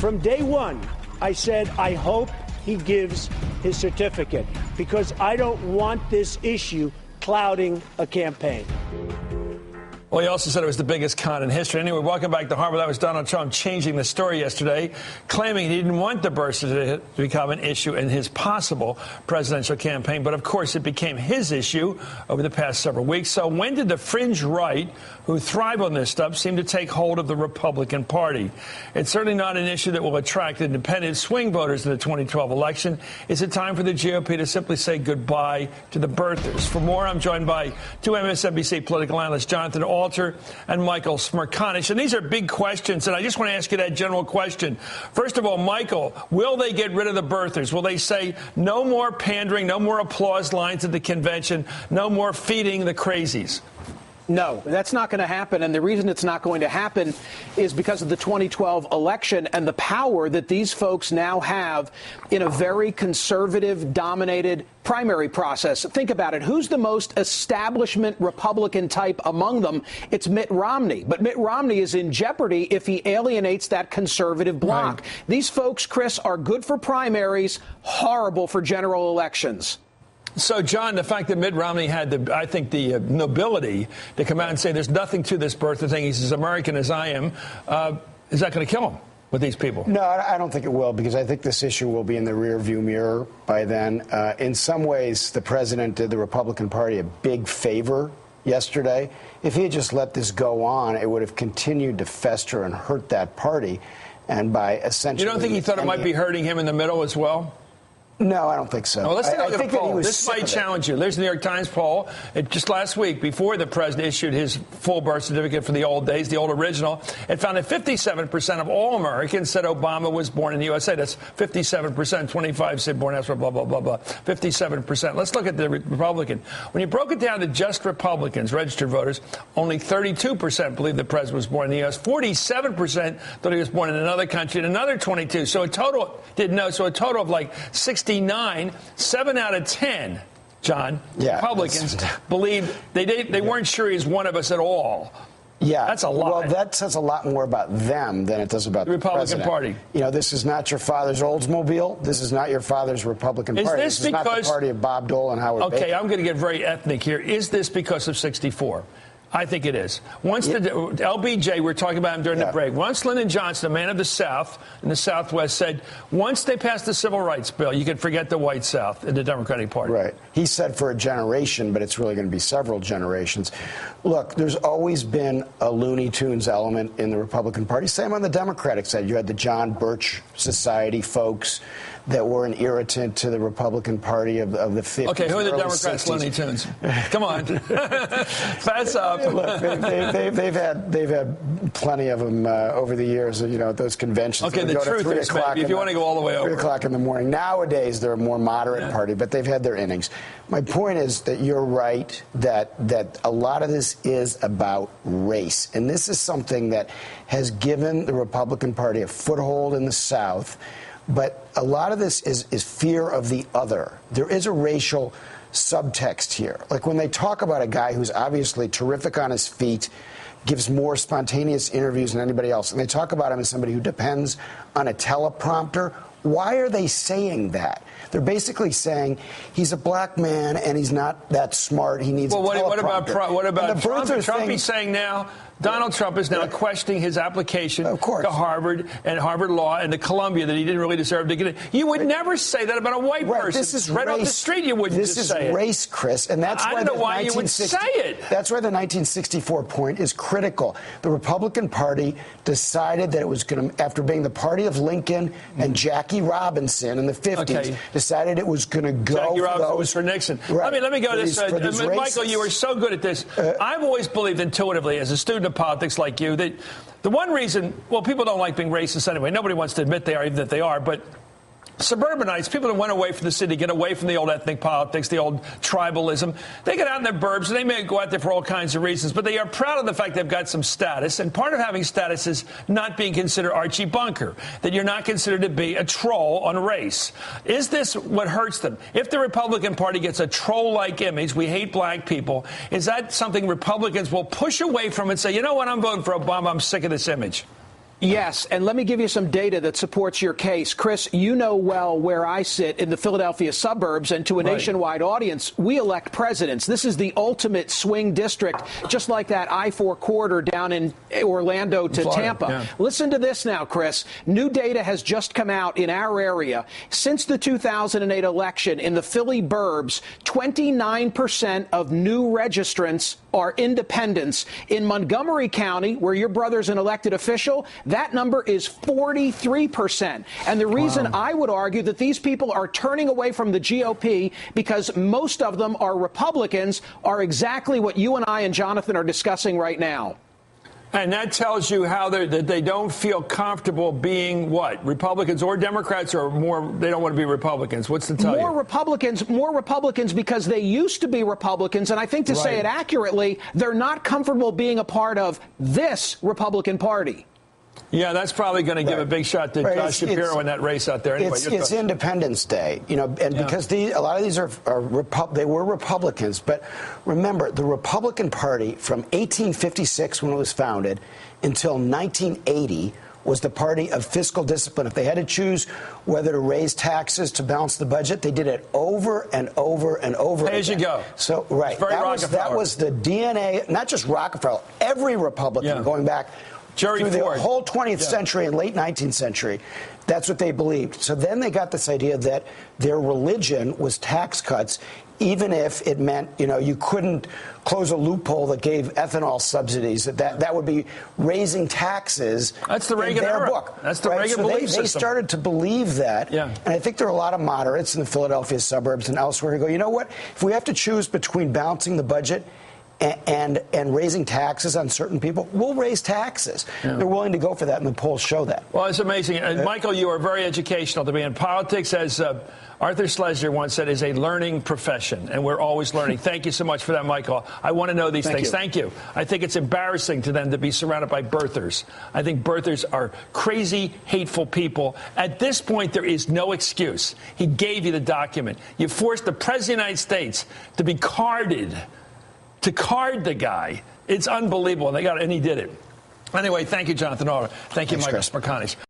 From day one, I said, I hope he gives his certificate because I don't want this issue clouding a campaign. Well, he also said it was the biggest con in history. Anyway, welcome back to Hardball. That was Donald Trump changing the story yesterday, claiming he didn't want the birth certificate to become an issue in his possible presidential campaign. But, of course, it became his issue over the past several weeks. So when did the fringe right, who thrive on this stuff, seem to take hold of the Republican Party? It's certainly not an issue that will attract independent swing voters in the 2012 election. Is it time for the GOP to simply say goodbye to the birthers? For more, I'm joined by two MSNBC political analysts, Jonathan Alter and Michael Smerconish. And these are big questions, and I just want to ask you that general question. First of all, Michael, will they get rid of the birthers? Will they say no more pandering, no more applause lines at the convention, no more feeding the crazies? No, that's not going to happen. And the reason it's not going to happen is because of the 2012 election and the power that these folks now have in a very conservative dominated primary process. Think about it. Who's the most establishment Republican type among them? It's Mitt Romney. But Mitt Romney is in jeopardy if he alienates that conservative bloc. Right. These folks, Chris, are good for primaries, horrible for general elections. So, John, the fact that Mitt Romney had, the nobility to come out and say there's nothing to this birther thing, he's as American as I am, is that going to kill him with these people? No, I don't think it will, because I think this issue will be in the rearview mirror by then. In some ways, the president did the Republican Party a big favor yesterday. If he had just let this go on, it would have continued to fester and hurt that party. And by essentially... You don't think he thought it might be hurting him in the middle as well? No, I don't think so. Well, let's take a look at a poll. This might challenge you. There's the New York Times poll. Just last week, before the president issued his full birth certificate for the old days, the old original, it found that 57% of all Americans said Obama was born in the USA. That's 57%. 25 said born elsewhere, blah, blah, blah, blah. 57%. Let's look at the Republican. When you broke it down to just Republicans, registered voters, only 32% believed the president was born in the U.S. 47% thought he was born in another country, and another 22. So a total didn't know. So a total of like 69, 7 out of 10, John, Republicans believed they weren't sure he was one of us at all. Yeah, that's a lot. Well, that says a lot more about them than it does about the Republican Party. You know, this is not your father's Oldsmobile. This is not your father's Republican Party. This is not the party of Bob Dole and Howard Baker. Okay, I'm going to get very ethnic here. Is this because of 64? I think it is. Once the LBJ, we're talking about him during the break. Once Lyndon Johnson, a man of the South in the Southwest, said once they passed the Civil Rights Bill, you could forget the white South in the Democratic Party. Right. He said for a generation, but it's really going to be several generations. Look, there's always been a Looney Tunes element in the Republican Party. Same on the Democratic side. You had the John Birch Society folks that were an irritant to the Republican Party of the 50s. Okay, who are the Democrats' Looney Tunes? Come on. Fess up. Look, they've had plenty of them over the years, you know, at those conventions. Okay, the truth is, maybe, if you want to go all the way over. 3 o'clock in the morning. Nowadays, they're a more moderate party, but they've had their innings. My point is that you're right, that a lot of this is about race. And this is something that has given the Republican Party a foothold in the South. But a lot of this is fear of the other. There is a racial subtext here. Like when they talk about a guy who's obviously terrific on his feet, gives more spontaneous interviews than anybody else, and they talk about him as somebody who depends on a teleprompter, why are they saying that? They're basically saying he's a black man and he's not that smart. He needs a teleprompter. What about Trump? Trump is saying now, Donald Trump is now questioning his application to Harvard and Harvard Law and to Columbia that he didn't really deserve to get in. You would never say that about a white person. This is right off the street, you wouldn't just say it. This is race, Chris, and that's I don't know why you would say it. That's why the 1964 point is critical. The Republican Party decided that it was going to, after being the party of Lincoln and Jackie Robinson in the 50s, decided it was going to go Jackie for Robinson those. was for Nixon. Let me go to this. Michael, you are so good at this. I've always believed intuitively, as a student of politics like you, that the one reason, well, people don't like being racist anyway. Nobody wants to admit they are, even if they are, but suburbanites, people that went away from the city, get away from the old ethnic politics, the old tribalism, they get out in their burbs, and they may go out there for all kinds of reasons, but they are proud of the fact they've got some status, and part of having status is not being considered Archie Bunker, that you're not considered to be a troll on race. Is this what hurts them? If the Republican Party gets a troll-like image, we hate black people, is that something Republicans will push away from and say, you know what, I'm voting for Obama, I'm sick of this image? Yes, and let me give you some data that supports your case. Chris, you know well where I sit in the Philadelphia suburbs, and to a nationwide audience, we elect presidents. This is the ultimate swing district, just like that I-4 corridor down in Orlando to Florida, Tampa. Yeah. Listen to this now, Chris. New data has just come out in our area. Since the 2008 election in the Philly burbs, 29% of new registrants are independents. In Montgomery County, where your brother's an elected official, that number is 43%. And the reason I would argue that these people are turning away from the GOP, because most of them are Republicans, are exactly what you and I and Jonathan are discussing right now. And that tells you how that they don't feel comfortable being what? Republicans or Democrats, or more, they don't want to be Republicans. What's the tell you? More Republicans because they used to be Republicans. And I think to say it accurately, they're not comfortable being a part of this Republican Party. Yeah, that's probably going to give a big shot to Josh Shapiro in that race out there. Anyway, it's Independence Day, you know, and because a lot of these they were Republicans. But remember, the Republican Party from 1856, when it was founded, until 1980 was the party of fiscal discipline. If they had to choose whether to raise taxes to balance the budget, they did it over and over and over again. As you go. So, that was the DNA, not just Rockefeller, every Republican going back through the whole 20th century and late 19th century. That's what they believed. So then they got this idea that their religion was tax cuts, even if it meant, you know, you couldn't close a loophole that gave ethanol subsidies. That would be raising taxes. That's the Reagan era. Book. That's the Reagan belief system. They started to believe that. Yeah. And I think there are a lot of moderates in the Philadelphia suburbs and elsewhere who go, you know what? If we have to choose between balancing the budget and raising taxes on certain people, we'll raise taxes. Yeah. They're willing to go for that, and the polls show that. Well, it's amazing. Michael, you are very educational to me. And politics, as Arthur Schlesinger once said, is a learning profession, and we're always learning. Thank you so much for that, Michael. I want to know these things. Thank you. I think it's embarrassing to them to be surrounded by birthers. I think birthers are crazy, hateful people. At this point, there is no excuse. He gave you the document. You forced the President of the United States to be carded, to card the guy. It's unbelievable. And he did it. Anyway, thank you, Jonathan Orr. Thank you, Michael Smerconish.